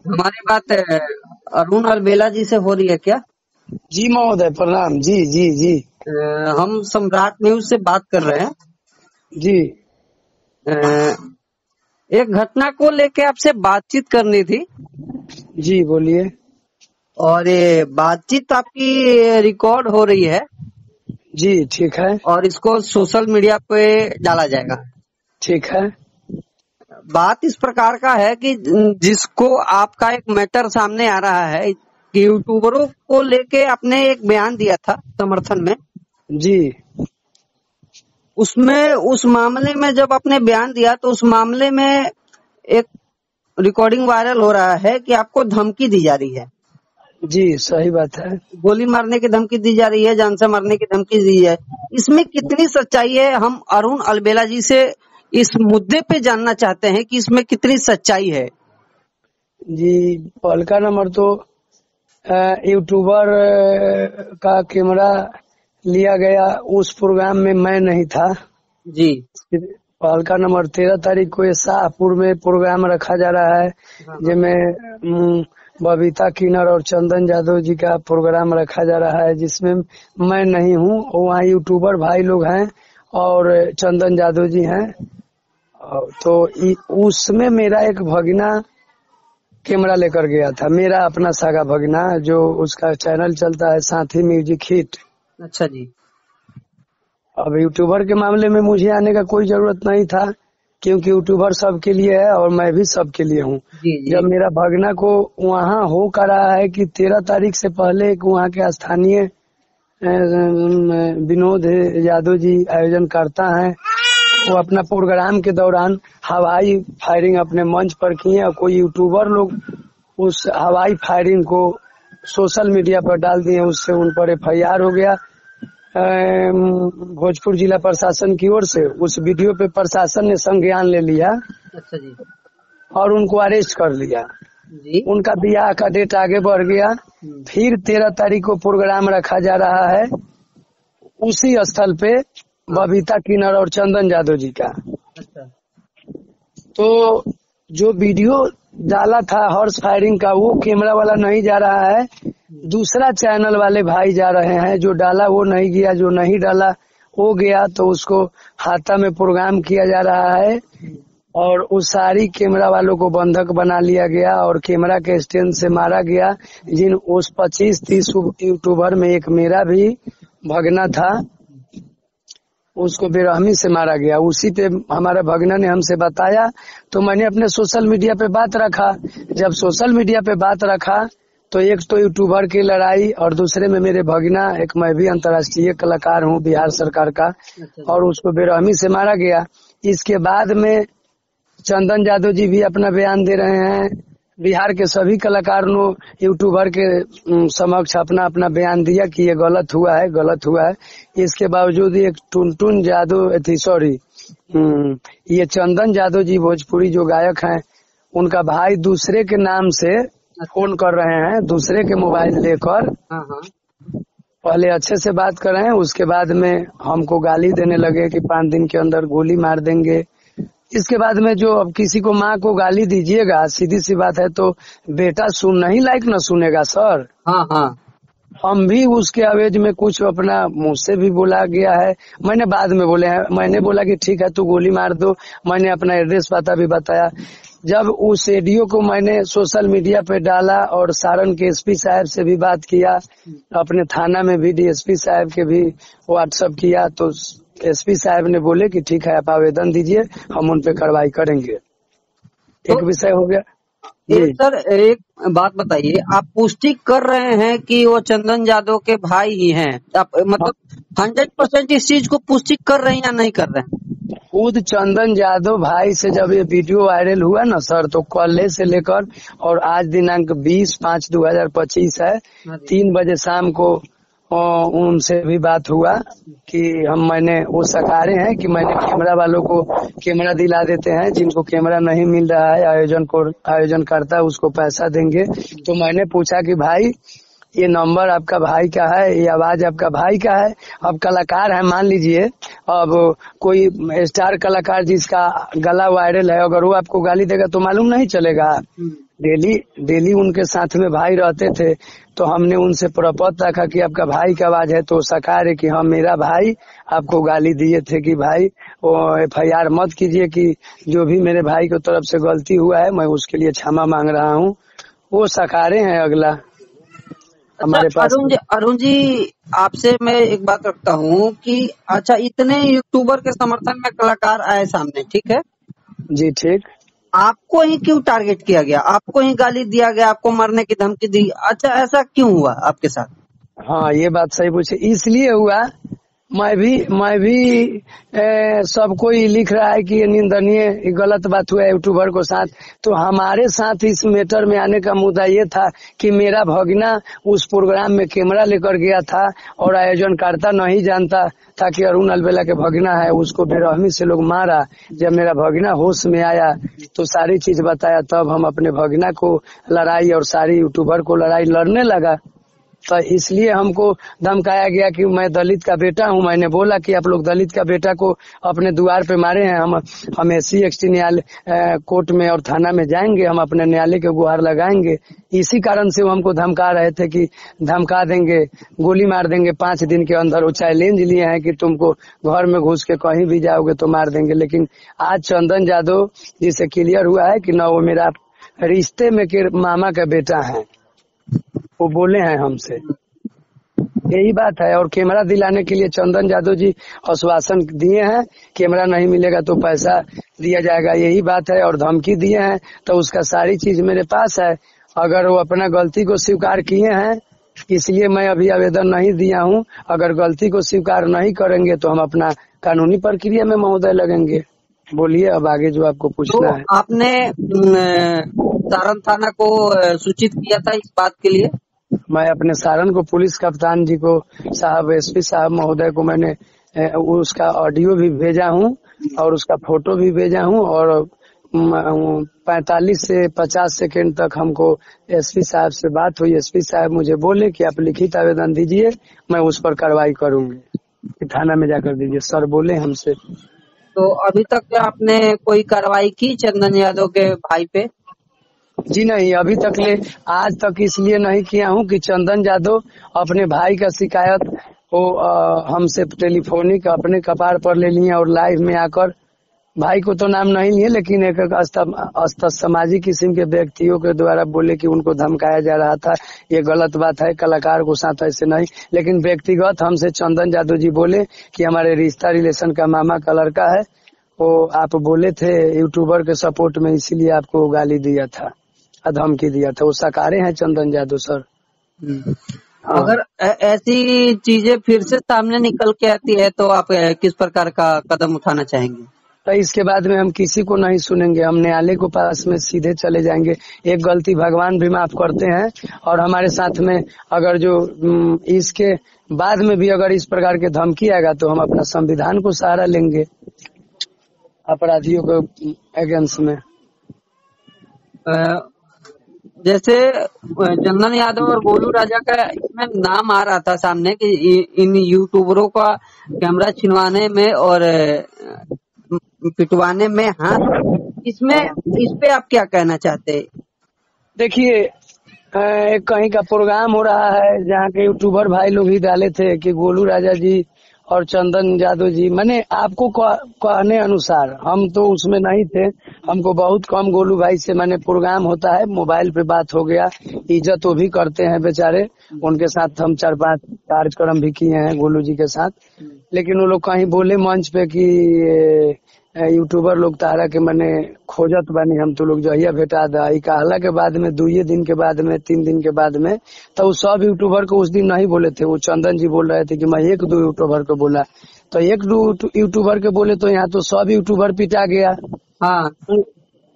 हमारी बात अरुण अलबेला जी से हो रही है क्या? जी महोदय प्रणाम। जी जी जी हम सम्राट न्यूज से बात कर रहे हैं। जी अ, एक घटना को लेके आपसे बातचीत करनी थी जी बोलिए। और ये बातचीत आपकी रिकॉर्ड हो रही है जी ठीक है। और इसको सोशल मीडिया पे डाला जाएगा। ठीक है। बात इस प्रकार का है कि जिसको आपका एक मैटर सामने आ रहा है कि यूट्यूबरों को लेके आपने एक बयान दिया था समर्थन में। जी उसमें उस मामले में जब आपने बयान दिया तो उस मामले में एक रिकॉर्डिंग वायरल हो रहा है कि आपको धमकी दी जा रही है, जी सही बात है। गोली मारने की धमकी दी जा रही है, जान से मारने की धमकी दी है। इसमें कितनी सच्चाई है? हम अरुण अलबेला जी से इस मुद्दे पे जानना चाहते हैं कि इसमें कितनी सच्चाई है। जी पहलका नंबर तो यूट्यूबर का कैमरा लिया गया, उस प्रोग्राम में मैं नहीं था। जी पहलका नंबर 13 तारीख को ये शाहपुर में प्रोग्राम रखा जा रहा है, जिसमें बबीता किन्नर और चंदन यादव जी का प्रोग्राम रखा जा रहा है, जिसमें मैं नहीं हूँ। वहाँ यूट्यूबर भाई लोग हैं और चंदन यादव जी हैं। तो उसमें मेरा एक भगिना कैमरा लेकर गया था, मेरा अपना सागा भगिना, जो उसका चैनल चलता है साथी म्यूजिक हिट। अच्छा जी। अब यूट्यूबर के मामले में मुझे आने का कोई जरूरत नहीं था, क्योंकि यूट्यूबर सबके लिए है और मैं भी सबके लिए हूँ। जब मेरा भगना को वहाँ हो कर रहा है कि 13 तारीख से पहले एक वहाँ के स्थानीय विनोद यादव जी आयोजन करता है, वो अपना प्रोग्राम के दौरान हवाई फायरिंग अपने मंच पर किए और कोई यूट्यूबर लोग उस हवाई फायरिंग को सोशल मीडिया पर डाल दिए। उससे उन पर FIR हो गया भोजपुर जिला प्रशासन की ओर से। उस वीडियो पे प्रशासन ने संज्ञान ले लिया। अच्छा जी। और उनको अरेस्ट कर लिया जी। उनका ब्याह का डेट आगे बढ़ गया। फिर 13 तारीख को प्रोग्राम रखा जा रहा है उसी स्थल पे बबीता किन्नर और चंदन यादव जी का। अच्छा। तो जो वीडियो डाला था हॉर्स फायरिंग का, वो कैमरा वाला नहीं जा रहा है, दूसरा चैनल वाले भाई जा रहे हैं। जो डाला वो नहीं गया, जो नहीं डाला वो गया। तो उसको हाथा में प्रोग्राम किया जा रहा है और उस सारी कैमरा वालों को बंधक बना लिया गया और कैमरा के स्टैंड से मारा गया। जिन उस 25-30 यूट्यूबर में एक मेरा भी भगना था, उसको बेरहमी से मारा गया। उसी पे हमारा भगना ने हमसे बताया, तो मैंने अपने सोशल मीडिया पे बात रखा। जब सोशल मीडिया पे बात रखा तो एक तो यूट्यूबर की लड़ाई और दूसरे में मेरे भगना, एक मैं भी अंतर्राष्ट्रीय कलाकार हूँ बिहार सरकार का, और उसको बेरहमी से मारा गया। इसके बाद में चंदन यादव जी भी अपना बयान दे रहे हैं। बिहार के सभी कलाकार ने यूट्यूबर के समक्ष अपना अपना बयान दिया कि ये गलत हुआ है, गलत हुआ है। इसके बावजूद एक टुनटुन यादव सॉरी ये चंदन यादव जी भोजपुरी जो गायक हैं, उनका भाई दूसरे के नाम से फोन कर रहे हैं, दूसरे के मोबाइल लेकर। पहले अच्छे से बात कर रहे हैं, उसके बाद में हमको गाली देने लगे कि 5 दिन के अंदर गोली मार देंगे। इसके बाद में जो अब किसी को माँ को गाली दीजिएगा, सीधी सी बात है, तो बेटा सुनना ही लायक न सुनेगा सर। हम भी उसके आवेज में कुछ अपना मुंह से भी बोला गया है। मैंने बाद में मैंने बोला कि ठीक है तू गोली मार दो। मैंने अपना एड्रेस पता भी बताया। जब उस ऑडियो को मैंने सोशल मीडिया पे डाला और सारण के SP साहब से भी बात किया, अपने थाना में भी DSP साहब के भी व्हाट्सएप किया, तो SP साहब ने बोले कि ठीक है आप आवेदन दीजिए, हम उन पे कार्रवाई करेंगे। एक विषय हो गया। सर एक बात बताइए, आप पुष्टि कर रहे हैं कि वो चंदन यादव के भाई ही हैं? आप मतलब 100% इस चीज को पुष्टि कर रहे हैं या नहीं कर रहे हैं? खुद चंदन यादव भाई से जब ये वीडियो वायरल हुआ ना सर, तो कल से लेकर और आज दिनांक 20/5/2025 है, 3 बजे शाम को उनसे भी बात हुआ कि मैंने वो सकारे हैं कि मैंने कैमरा वालों को कैमरा दिला देते हैं, जिनको कैमरा नहीं मिल रहा है आयोजन करता है उसको पैसा देंगे। तो मैंने पूछा कि भाई ये नंबर आपका भाई का है, ये आवाज आपका भाई का है। अब कलाकार है, मान लीजिए अब कोई स्टार कलाकार जिसका गला वायरल है, अगर वो आपको गाली देगा तो मालूम नहीं चलेगा। डेली डेली उनके साथ में भाई रहते थे, तो हमने उनसे प्रपत्र रखा कि आपका भाई की आवाज है, तो साकार है कि हाँ मेरा भाई आपको गाली दिए थे कि भाई वो FIR मत कीजिए, कि जो भी मेरे भाई की तरफ से गलती हुआ है मैं उसके लिए क्षमा मांग रहा हूँ। वो सकारे हैं अगला अच्छा हमारे पास। अरुण जी, आपसे मैं एक बात रखता हूँ कि अच्छा, इतने यूट्यूबर के समर्थन में कलाकार आए सामने, ठीक है, जी ठीक। आपको ही क्यों टारगेट किया गया? आपको ही गाली दिया गया, आपको मरने की धमकी दी? अच्छा, ऐसा क्यों हुआ आपके साथ? हाँ ये बात सही पूछे, इसलिए हुआ। मैं भी सबको ही लिख रहा है कि ये निंदनीय, ये गलत बात हुआ है यूट्यूबर को साथ। तो हमारे साथ इस मैटर में आने का मुद्दा ये था कि मेरा भगना उस प्रोग्राम में कैमरा लेकर गया था और आयोजनकर्ता नहीं जानता था कि अरुण अलबेला के भगना है, उसको बेरहमी से लोग मारा। जब मेरा भगना होश में आया तो सारी चीज बताया, तब हम अपने भगना को लड़ाई और सारी यूट्यूबर को लड़ाई लड़ने लगा। तो इसलिए हमको धमकाया गया कि मैं दलित का बेटा हूं। मैंने बोला कि आप लोग दलित का बेटा को अपने द्वार पे मारे हैं, हम SC/ST न्यायालय कोर्ट में और थाना में जाएंगे, हम अपने न्यायालय के गुहार लगाएंगे। इसी कारण से वो हमको धमका रहे थे कि धमका देंगे, गोली मार देंगे 5 दिन के अंदर। वो चैलेंज लिए हैं कि तुमको घर में घुस के कहीं भी जाओगे तो मार देंगे। लेकिन आज चंदन यादव जिसे क्लियर हुआ है कि न वो मेरा रिश्ते में के मामा का बेटा है, वो बोले हैं हमसे, यही बात है। और कैमरा दिलाने के लिए चंदन यादव जी आश्वासन दिए हैं, कैमरा नहीं मिलेगा तो पैसा दिया जाएगा, यही बात है। और धमकी दिए हैं, तो उसका सारी चीज मेरे पास है। अगर वो अपना गलती को स्वीकार किए हैं, इसलिए मैं अभी आवेदन नहीं दिया हूँ। अगर गलती को स्वीकार नहीं करेंगे तो हम अपना कानूनी प्रक्रिया में महोदय लगेंगे। बोलिए अब आगे जो आपको तो पूछना है। आपने सारण थाना को सूचित किया था इस बात के लिए? मैं अपने सारण को पुलिस कप्तान जी को, साहब SP साहब महोदय को मैंने उसका ऑडियो भी भेजा हूँ और उसका फोटो भी भेजा हूँ। और 45 से 50 सेकेंड तक हमको SP साहब से बात हुई। SP साहब मुझे बोले कि आप लिखित आवेदन दीजिए, मैं उस पर कार्रवाई करूंगी, कि थाना में जाकर दीजिए, सर बोले हमसे। तो अभी तक आपने कोई कार्रवाई की चंदन यादव के भाई पे? जी नहीं, अभी तक ले आज तक इसलिए नहीं किया हूँ कि चंदन यादव अपने भाई का शिकायत वो हमसे टेलीफोनिक अपने कपार पर ले लिए और लाइव में आकर, भाई को तो नाम नहीं लिए लेकिन एक सामाजिक किस्म के व्यक्तियों के द्वारा बोले कि उनको धमकाया जा रहा था। ये गलत बात है, कलाकार को साथ ऐसे नहीं। लेकिन व्यक्तिगत हमसे चंदन यादव जी बोले कि हमारे रिश्ता रिलेशन का मामा का लड़का है, वो आप बोले थे यूट्यूबर के सपोर्ट में, इसीलिए आपको गाली दिया था, धमकी दिया था। वो सकारे हैं चंदन यादव सर। हाँ। अगर ऐसी चीजें फिर से सामने निकल के आती है तो आप किस प्रकार का कदम उठाना चाहेंगे? तो इसके बाद में हम किसी को नहीं सुनेंगे, हम न्यायालय को पास में सीधे चले जाएंगे। एक गलती भगवान भी माफ करते हैं, और हमारे साथ में अगर जो इसके बाद में भी अगर इस प्रकार के धमकी आएगा तो हम अपना संविधान को सहारा लेंगे अपराधियों के अगेंस्ट में। जैसे चंदन यादव और गोलू राजा का इसमें नाम आ रहा था सामने कि इन यूट्यूबरों का कैमरा छिनवाने में और पिटवाने में हाथ, इसमें इस पे आप क्या कहना चाहते हैं? देखिए, कहीं का प्रोग्राम हो रहा है जहाँ के यूट्यूबर भाई लोग ही डाले थे कि गोलू राजा जी और चंदन यादव जी, मैंने आपको कहने अनुसार, हम तो उसमें नहीं थे, हमको बहुत कम गोलू भाई से मैंने प्रोग्राम होता है, मोबाइल पे बात हो गया, इज्जत वो भी करते हैं बेचारे, उनके साथ हम 4-5 कार्यक्रम भी किए हैं गोलू जी के साथ। लेकिन वो लोग कहीं बोले मंच पे कि यूट्यूबर लोग तारा के मने खोजत बानी, हम तो लोग जहिया भेटा दा। कहला के बाद में 2 दिन के बाद में 3 दिन के बाद में, तो सब यूट्यूबर को उस दिन नहीं बोले थे, वो चंदन जी बोल रहे थे कि मैं 1-2 यूट्यूबर को बोला, तो 1-2 यूट्यूबर के बोले तो यहाँ तो सब यूट्यूबर पिटा गया। हाँ,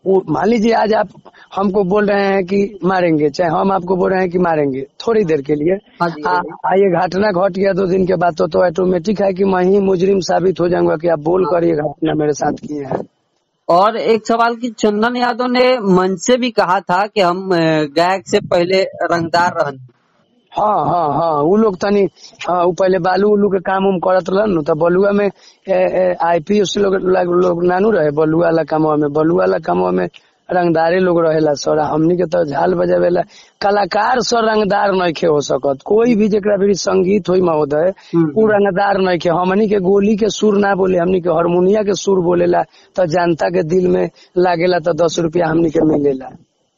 मान लीजिए आज आप हमको बोल रहे हैं कि मारेंगे, चाहे हम आपको बोल रहे हैं कि मारेंगे थोड़ी देर के लिए, ये घटना घट गया 2 दिन के बाद तो ऑटोमेटिक है कि मैं ही मुजरिम साबित हो जाऊंगा कि आप बोल कर ये घटना मेरे साथ किए हैं। और एक सवाल की, चंदन यादव ने मंच से भी कहा था कि हम गायक से पहले रंगदार रहन। हाँ, वो लोग तनी वो पहले बालू उलू के काम उम करत रहन, तो बलुआ में IPS लोग नानू रहे, बलुआ वाला कामवा में रंगदारे लोग रहेला सर, हमनी के तो झाल बजावेला कलाकार सर रंगदार नइखे हो सकत। कोई भी जेकरा भी संगीत होई महोदय उ रंगदार नइखे। हमनी के गोली के सुर ना बोले, हमनी के हारमोनिया के सुर बोलेला तो जनता के दिल में लागेला तो 10 रुपया हमनी के मिलेला।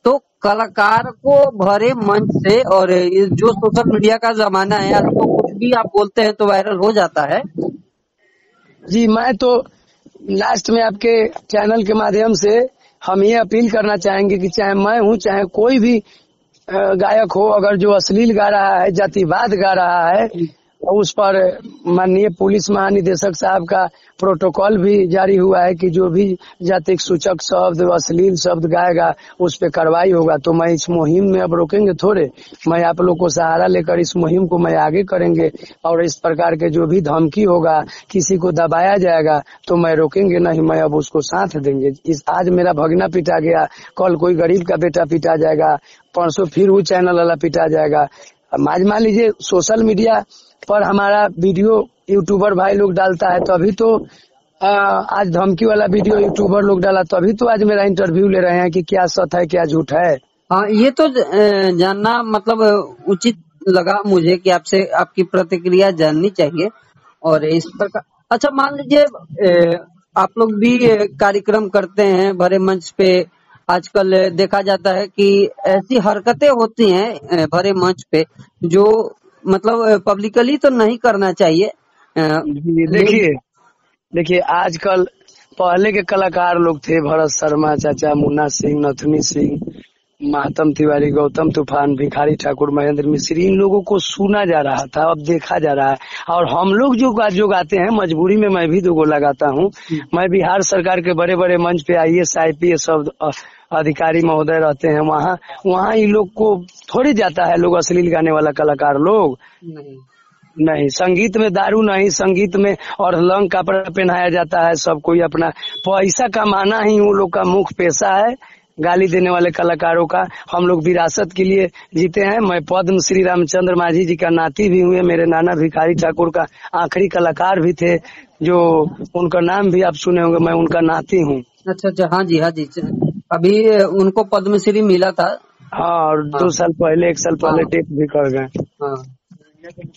तो कलाकार को भरे मंच से, और ये जो सोशल मीडिया का जमाना है आज, तो कुछ भी आप बोलते हैं तो वायरल हो जाता है। जी, मैं तो लास्ट में आपके चैनल के माध्यम से हम ये अपील करना चाहेंगे कि चाहे मैं हूँ चाहे कोई भी गायक हो, अगर जो अश्लील गा रहा है, जातिवाद गा रहा है, उस पर माननीय पुलिस महानिदेशक साहब का प्रोटोकॉल भी जारी हुआ है कि जो भी जातिक सूचक शब्द अश्लील शब्द गाएगा उस पे कार्रवाई होगा। तो मैं इस मुहिम में अब रोकेंगे थोड़े, मैं आप लोग को सहारा लेकर इस मुहिम को मैं आगे करेंगे, और इस प्रकार के जो भी धमकी होगा, किसी को दबाया जाएगा तो मैं रोकेंगे नहीं, मैं अब उसको साथ देंगे। इस आज मेरा भगना पिटा गया, कल कोई गरीब का बेटा पिटा जाएगा, परसों फिर वो चैनल वाला पिटा जाएगा। मान लीजिए सोशल मीडिया पर हमारा वीडियो यूट्यूबर भाई लोग डालता है, तो अभी तो आज धमकी वाला वीडियो यूट्यूबर लोग डाला, तो अभी तो आज मेरा इंटरव्यू ले रहे हैं कि क्या सच है क्या झूठ है। हाँ, ये तो जानना मतलब उचित लगा मुझे कि आपसे आपकी प्रतिक्रिया जाननी चाहिए। और इस प्रकार अच्छा, मान लीजिए आप लोग भी कार्यक्रम करते हैं भरे मंच पे, आजकल देखा जाता है कि ऐसी हरकतें होती हैं भरे मंच पे जो मतलब पब्लिकली तो नहीं करना चाहिए। देखिए आजकल पहले के कलाकार लोग थे, भरत शर्मा चाचा, मुन्ना सिंह, नथुनी सिंह, महात्म तिवारी, गौतम तूफान, भिखारी ठाकुर, महेंद्र मिश्री, इन लोगों को सुना जा रहा था, अब देखा जा रहा है। और हम लोग जो गाते हैं मजबूरी में, मैं भी 2 गो लगाता हूँ। मैं बिहार सरकार के बड़े बड़े मंच पे IAS IPS सब अधिकारी महोदय रहते हैं, वहाँ इन लोग को थोड़ी जाता है लोग अश्लील गाने वाला कलाकार लोग। नहीं, संगीत में दारू नहीं, संगीत में और लंग कपड़ा पहनाया जाता है। सब कोई अपना पैसा कमाना ही उन लोग का मुख्य पेशा है, गाली देने वाले कलाकारों का। हम लोग विरासत के लिए जीते हैं। मैं पद्म श्री रामचंद्र माझी जी का नाती भी हुए, मेरे नाना भिखारी ठाकुर का आखिरी कलाकार भी थे, जो उनका नाम भी आप सुने होंगे, मैं उनका नाती हूँ। अच्छा, हाँ जी, अभी उनको पद्मश्री मिला था। हाँ, और 2 साल पहले 1 साल पहले डेथ भी कर गए। हाँ,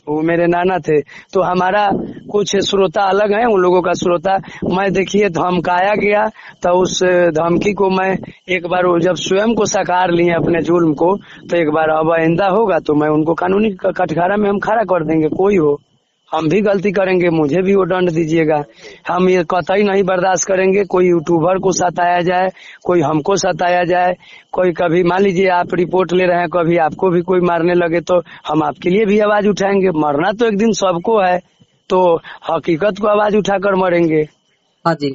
वो मेरे नाना थे। तो हमारा कुछ श्रोता अलग है, उन लोगों का श्रोता। मैं देखिए धमकाया गया, तो उस धमकी को मैं एक बार जब स्वयं को साकार लिए अपने जुल्म को, तो एक बार अब आइंदा होगा तो मैं उनको कानूनी कटघरा में हम खड़ा कर देंगे। कोई हो, हम भी गलती करेंगे, मुझे भी वो दंड दीजिएगा। हम ये कतई नहीं बर्दाश्त करेंगे कोई यूट्यूबर को सताया जाए, कोई हमको सताया जाए, कोई कभी मान लीजिए आप रिपोर्ट ले रहे हैं, कभी आपको भी कोई मारने लगे तो हम आपके लिए भी आवाज उठाएंगे। मरना तो एक दिन सबको है, तो हकीकत को आवाज उठाकर मरेंगे। हाँ जी,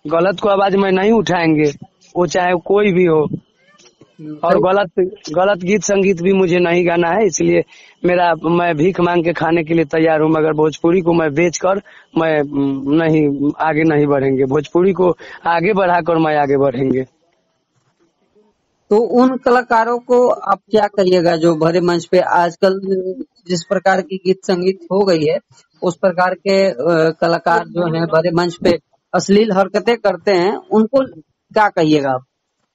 गलत को आवाज में नहीं उठाएंगे, वो चाहे कोई भी हो। और गलत गीत संगीत भी मुझे नहीं गाना है, इसलिए मैं भीख मांग के खाने के लिए तैयार हूँ, मगर भोजपुरी को मैं बेचकर मैं आगे नहीं बढ़ेंगे। भोजपुरी को आगे बढ़ाकर मैं आगे बढ़ेंगे। तो उन कलाकारों को आप क्या कहिएगा जो भरे मंच पे आजकल जिस प्रकार की गीत संगीत हो गई है, उस प्रकार के कलाकार जो हैं भरे मंच पे अश्लील हरकतें करते हैं, उनको क्या कहिएगा आप?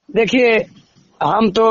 देखिए, हम तो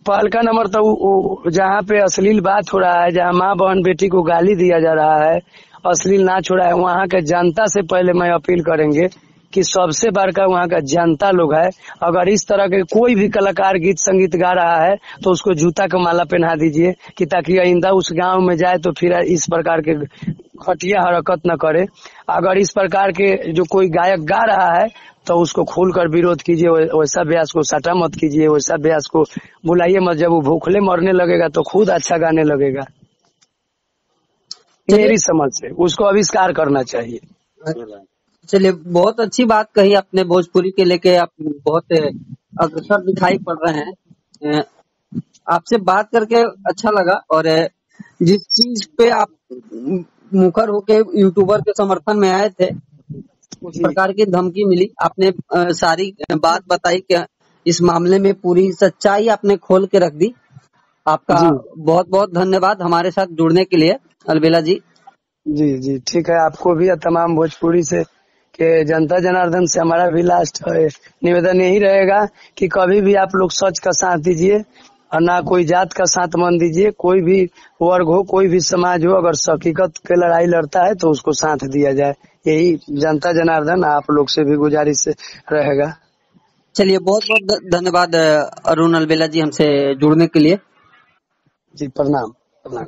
पहल का नंबर तो जहाँ पे अश्लील बात हो रहा है, जहाँ माँ बहन बेटी को गाली दिया जा रहा है, अश्लील नाच हो रहा है, वहाँ के जनता से पहले मैं अपील करेंगे कि सबसे बड़का वहाँ का जनता लोग है। अगर इस तरह के कोई भी कलाकार गीत संगीत गा रहा है तो उसको जूता का माला पहना दीजिए, कि ताकि आइंदा उस गांव में जाए तो फिर इस प्रकार के घटिया हरकत न करे। अगर इस प्रकार के जो कोई गायक गा रहा है तो उसको खोलकर विरोध कीजिए, वैसा ब्यास को सटा मत कीजिए, वैसा ब्यास को बुलाइए मत। जब वो भूखले मरने लगेगा तो खुद अच्छा गाने लगेगा। मेरी समझ से उसको आविष्कार करना चाहिए। चलिए, बहुत अच्छी बात कही आपने। भोजपुरी के लेके आप बहुत अग्रसर दिखाई पड़ रहे हैं। आपसे बात करके अच्छा लगा। और जिस चीज पे आप मुखर होके यूट्यूबर के समर्थन में आए थे, उस प्रकार की धमकी मिली, आपने सारी बात बताई कि इस मामले में पूरी सच्चाई आपने खोल के रख दी। आपका बहुत बहुत धन्यवाद हमारे साथ जुड़ने के लिए, अलबेला जी। जी, ठीक है। आपको भी तमाम भोजपुरी से कि जनता जनार्दन से हमारा भी लास्ट निवेदन यही रहेगा कि कभी भी आप लोग सच का साथ दीजिए और ना कोई जात का साथ मन दीजिए। कोई भी वर्ग हो, कोई भी समाज हो, अगर हकीकत के लड़ाई लड़ता है तो उसको साथ दिया जाए। यही जनता जनार्दन आप लोग से भी गुजारिश रहेगा। चलिए, बहुत बहुत धन्यवाद अरुण अलबेला जी हमसे जुड़ने के लिए। जी प्रणाम प्रणाम।